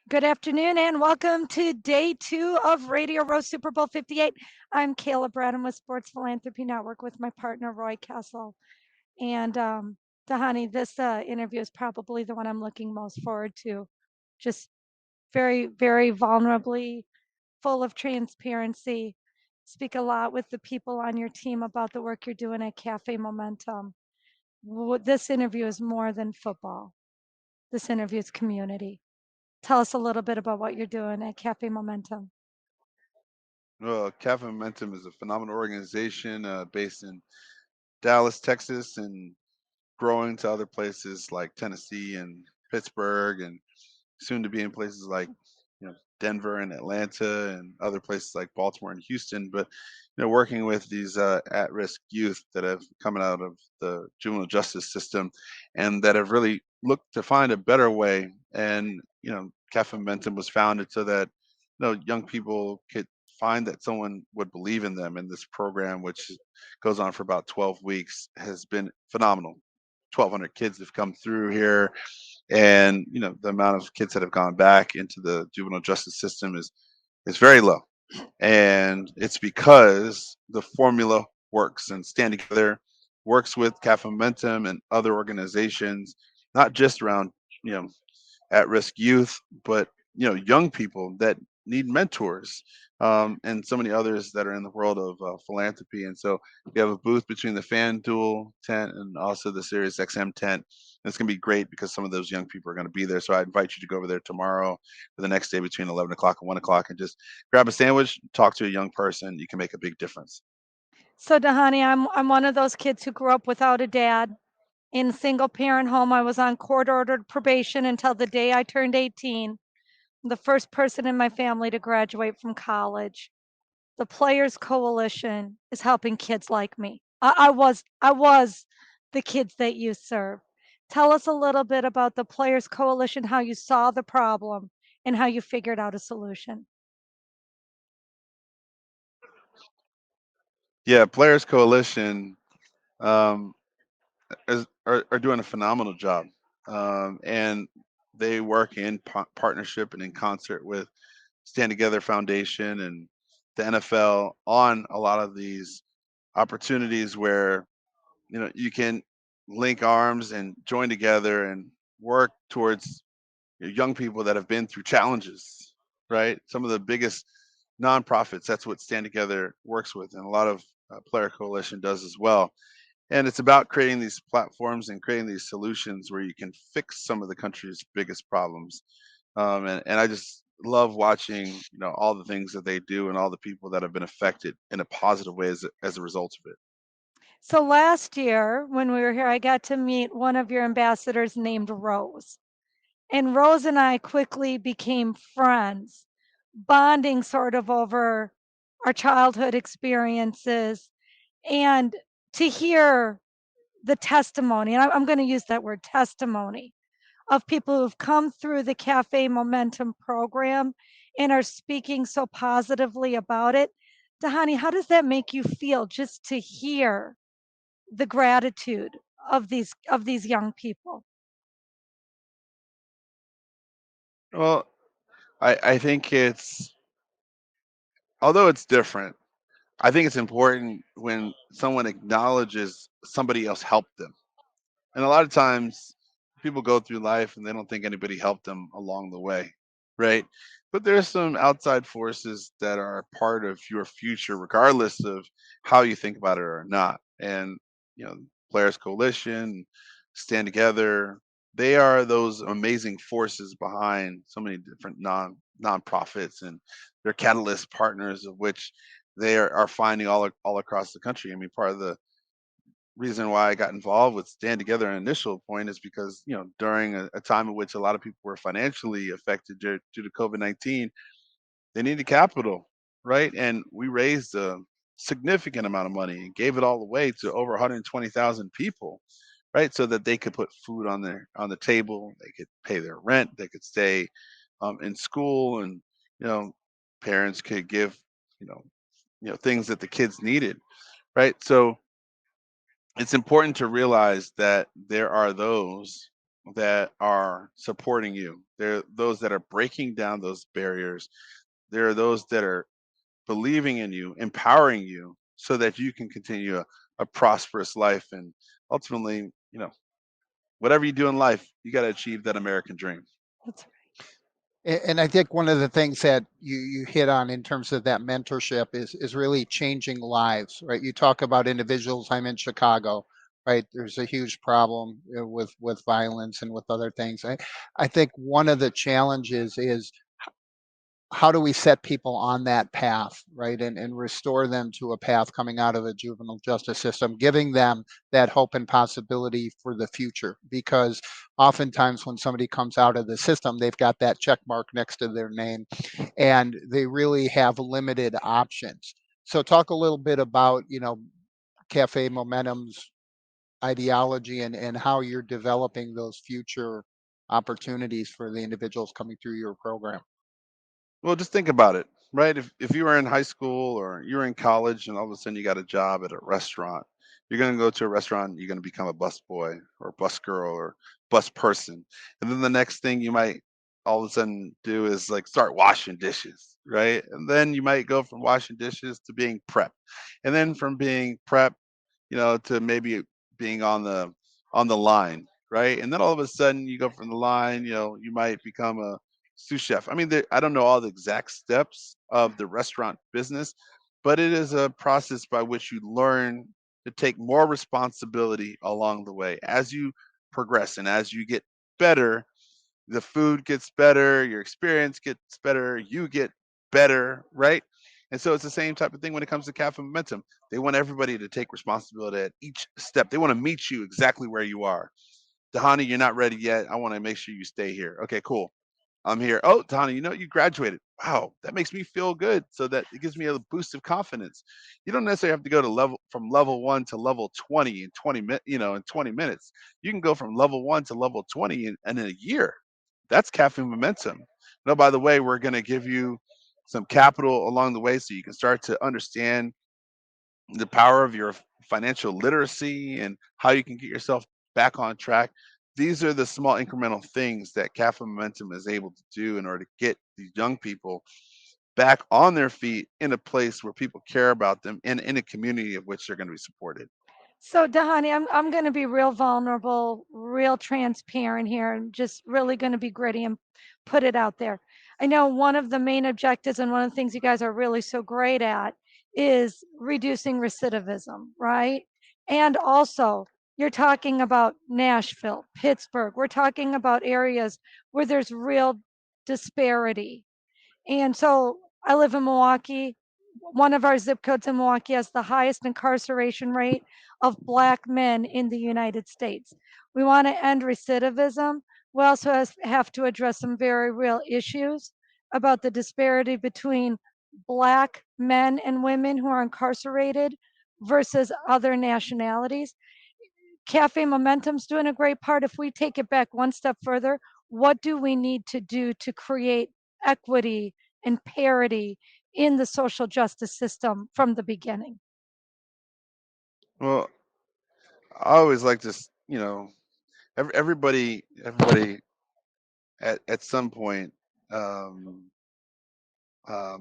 Good afternoon and welcome to day two of Radio Row Super Bowl 58. I'm Kayla Bradham with Sports Philanthropy Network with my partner Roy Kessel. And Dhani, this interview is probably the one I'm looking most forward to. Just very, very vulnerably, full of transparency. Speak a lot with the people on your team about the work you're doing at Cafe Momentum. This interview is more than football. This interview is community. Tell us a little bit about what you're doing at Cafe Momentum. Well, Cafe Momentum is a phenomenal organization based in Dallas, Texas, and growing to other places like Tennessee and Pittsburgh, and soon to be in places like Denver and Atlanta, and other places like Baltimore and Houston. But working with these at-risk youth that have coming out of the juvenile justice system, and that have really looked to find a better way. And Cafe Momentum was founded so that young people could find that someone would believe in them. And this program, which goes on for about 12 weeks, has been phenomenal. 1,200 kids have come through here, and the amount of kids that have gone back into the juvenile justice system is very low, and it's because the formula works, and Stand Together works with Cafe Momentum and other organizations, not just around you know at-risk youth, but young people that need mentors, and so many others that are in the world of philanthropy. And so we have a booth between the FanDuel tent and also the Sirius XM tent. And it's going to be great because some of those young people are going to be there. So I invite you to go over there tomorrow or the next day between 11 o'clock and 1 o'clock and just grab a sandwich, talk to a young person. You can make a big difference. So, Dhani, I'm one of those kids who grew up without a dad in a single parent home. I was on court ordered probation until the day I turned 18, the first person in my family to graduate from college. The Players Coalition is helping kids like me. I was the kids that you serve. Tell us a little bit about the Players Coalition, how you saw the problem and how you figured out a solution. Yeah, Players Coalition um, are doing a phenomenal job, and they work in partnership and in concert with Stand Together Foundation and the NFL on a lot of these opportunities where you can link arms and join together and work towards young people that have been through challenges, right? Some of the biggest nonprofits, that's what Stand Together works with, and a lot of Player Coalition does as well. And it's about creating these platforms and creating these solutions where you can fix some of the country's biggest problems. And I just love watching, all the things that they do and all the people that have been affected in a positive way as a result of it. So last year, when we were here, I got to meet one of your ambassadors named Rose. And Rose and I quickly became friends, bonding sort of over our childhood experiences. And to hear the testimony, and I'm going to use that word testimony, of people who've come through the Cafe Momentum program and are speaking so positively about it. Dahani, how does that make you feel just to hear the gratitude of these young people? Well, I think although it's different, I think it's important when someone acknowledges somebody else helped them. And a lot of times people go through life and they don't think anybody helped them along the way, right? But there's some outside forces that are part of your future, regardless of how you think about it or not. And, you know, Players Coalition, Stand Together, they are those amazing forces behind so many different nonprofits, and they're catalyst partners of which they are finding all across the country. I mean, part of the reason why I got involved with Stand Together, an initial point, is because during a time in which a lot of people were financially affected due to COVID-19, they needed capital, right? And we raised a significant amount of money and gave it all away to over 120,000 people, right? So that they could put food on the table, they could pay their rent, they could stay in school, and you know parents could give you know things that the kids needed, right? So it's important to realize that there are those that are supporting you. They're those that are breaking down those barriers. There are those that are believing in you, empowering you so that you can continue a prosperous life. And ultimately, whatever you do in life, you got to achieve that American dream. That's And I think one of the things that you hit on in terms of that mentorship is really changing lives, right? You talk about individuals. I'm in Chicago, right? There's a huge problem with violence and with other things. I think one of the challenges is how do we set people on that path, right? And restore them to a path coming out of the juvenile justice system, giving them that hope and possibility for the future. Because oftentimes when somebody comes out of the system, they've got that check mark next to their name and they really have limited options. So talk a little bit about, Cafe Momentum's ideology and how you're developing those future opportunities for the individuals coming through your program. Well, just think about it, right? If you were in high school or you're in college and all of a sudden you got a job at a restaurant, you're going to go to a restaurant, you're going to become a bus boy or bus girl or bus person. And then the next thing you might all of a sudden do is like start washing dishes, right? And then you might go from washing dishes to being prep. And then from being prep, to maybe being on the line, right? And then all of a sudden you go from the line, you might become a sous chef. I mean, I don't know all the exact steps of the restaurant business, but it is a process by which you learn to take more responsibility along the way as you progress and as you get better. The food gets better, your experience gets better, you get better, right? And so it's the same type of thing when it comes to Cafe Momentum. They want everybody to take responsibility at each step. They want to meet you exactly where you are. Dhani, you're not ready yet. I want to make sure you stay here. Okay, cool. I'm here. Oh, Tony, you graduated. Wow, that makes me feel good. So that it gives me a boost of confidence. You don't necessarily have to go to level 1 to level 20 in 20 minutes. You can go from level 1 to level 20 in a year. That's caffeine momentum. No, by the way, we're going to give you some capital along the way so you can start to understand the power of your financial literacy and how you can get yourself back on track. These are the small incremental things that Cafe Momentum is able to do in order to get these young people back on their feet in a place where people care about them and in a community of which they're going to be supported. So, Dahani, I'm going to be real vulnerable, real transparent here, and just really going to be gritty and put it out there. I know one of the main objectives and one of the things you guys are really so great at is reducing recidivism, right? And also, you're talking about Nashville, Pittsburgh. We're talking about areas where there's real disparity. And so I live in Milwaukee. One of our zip codes in Milwaukee has the highest incarceration rate of Black men in the United States. We want to end recidivism. We also have to address some very real issues about the disparity between Black men and women who are incarcerated versus other nationalities. Cafe Momentum's doing a great part. If we take it back one step further, what do we need to do to create equity and parity in the social justice system from the beginning? Well, I always like to, everybody at some point um,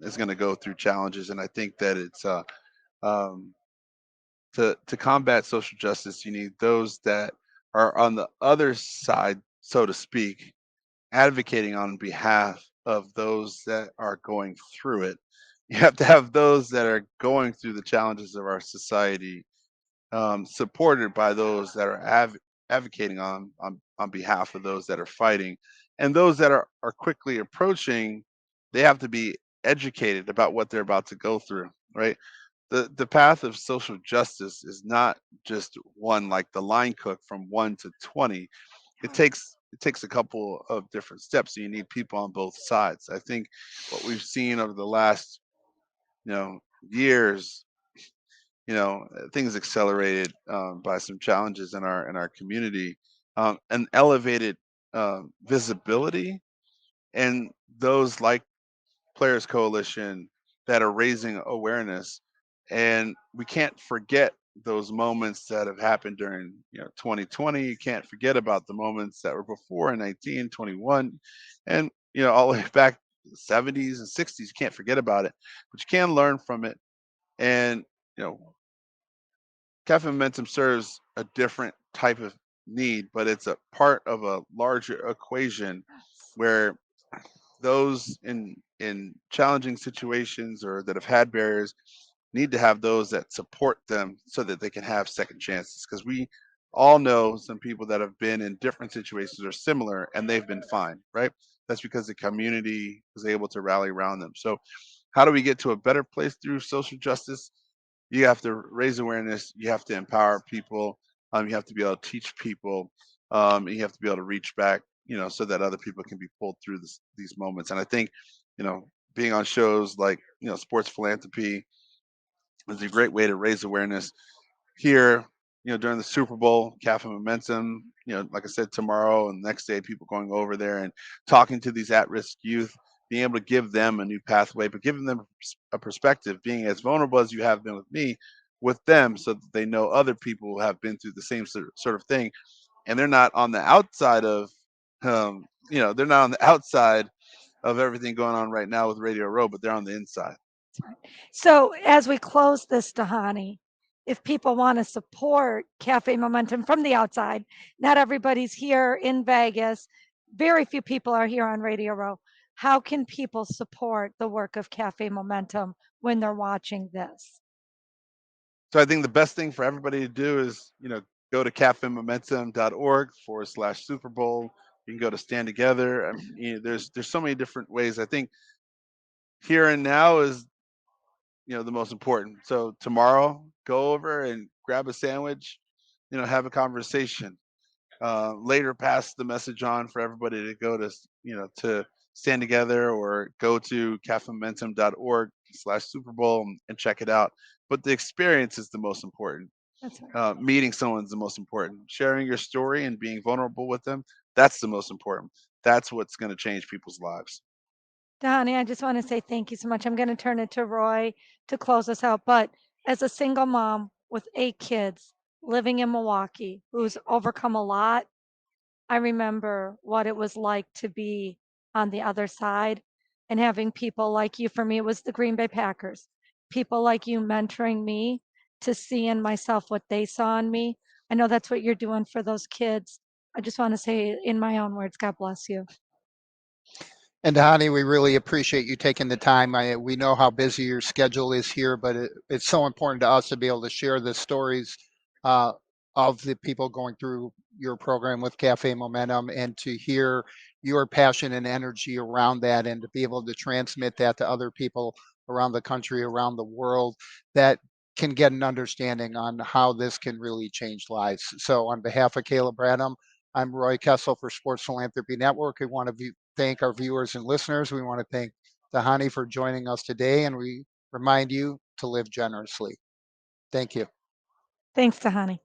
is going to go through challenges, and I think that it's um, to combat social justice, you need those that are on the other side, so to speak, advocating on behalf of those that are going through it. You have to have those that are going through the challenges of our society, supported by those that are advocating on behalf of those that are fighting, and those that are quickly approaching. They have to be educated about what they're about to go through, right? The path of social justice is not just one like the line cook from 1 to 20. It takes a couple of different steps. So you need people on both sides. I think what we've seen over the last years, things accelerated by some challenges in our community, and elevated visibility, and those like Players Coalition that are raising awareness. And we can't forget those moments that have happened during 2020. You can't forget about the moments that were before in 19, 21, and all the way back to the 70s and 60s. You can't forget about it, but you can learn from it. And you know, cafe momentum serves a different type of need, but it's a part of a larger equation Yes. where those in challenging situations or that have had barriers need to have those that support them so that they can have second chances, because we all know some people that have been in different situations or similar and they've been fine, right? That's because the community was able to rally around them. So how do we get to a better place through social justice? You have to raise awareness, you have to empower people, you have to be able to teach people, and you have to be able to reach back, so that other people can be pulled through these moments. And I think, being on shows like Sports Philanthropy is a great way to raise awareness here, during the Super Bowl, Cafe Momentum, like I said, tomorrow and the next day, people going over there and talking to these at-risk youth, being able to give them a new pathway, but giving them a perspective, being as vulnerable as you have been with me, with them, so that they know other people who have been through the same sort of thing, and they're not on the outside of, they're not on the outside of everything going on right now with Radio Row, but they're on the inside. Right. So as we close this, Dhani, if people want to support Cafe Momentum from the outside, not everybody's here in Vegas. Very few people are here on Radio Row. How can people support the work of Cafe Momentum when they're watching this? So I think the best thing for everybody to do is, go to cafemomentum.org/Super Bowl. You can go to Stand Together. There's so many different ways. I think here and now is, the most important. So tomorrow, go over and grab a sandwich, have a conversation. Later, pass the message on for everybody to go to, to Stand Together, or go to cafemomentum.org/Super Bowl and check it out. But the experience is the most important. That's right. Meeting someone's the most important. Sharing your story and being vulnerable with them, that's the most important. That's what's going to change people's lives. Dhani, I just want to say thank you so much. I'm going to turn it to Roy to close us out. But as a single mom with 8 kids living in Milwaukee who's overcome a lot, I remember what it was like to be on the other side and having people like you. For me, it was the Green Bay Packers. People like you mentoring me to see in myself what they saw in me. I know that's what you're doing for those kids. I just want to say, in my own words, God bless you. And Dhani, we really appreciate you taking the time. We know how busy your schedule is here, but it's so important to us to be able to share the stories uh, of the people going through your program with Cafe Momentum, and to hear your passion and energy around that, and to be able to transmit that to other people around the country, around the world, that can get an understanding on how this can really change lives. So on behalf of Kayla Bradham, I'm Roy Kessel for Sports Philanthropy Network. We want to thank our viewers and listeners. We want to thank Dhani for joining us today, and we remind you to live generously. Thank you. Thanks, Tahani.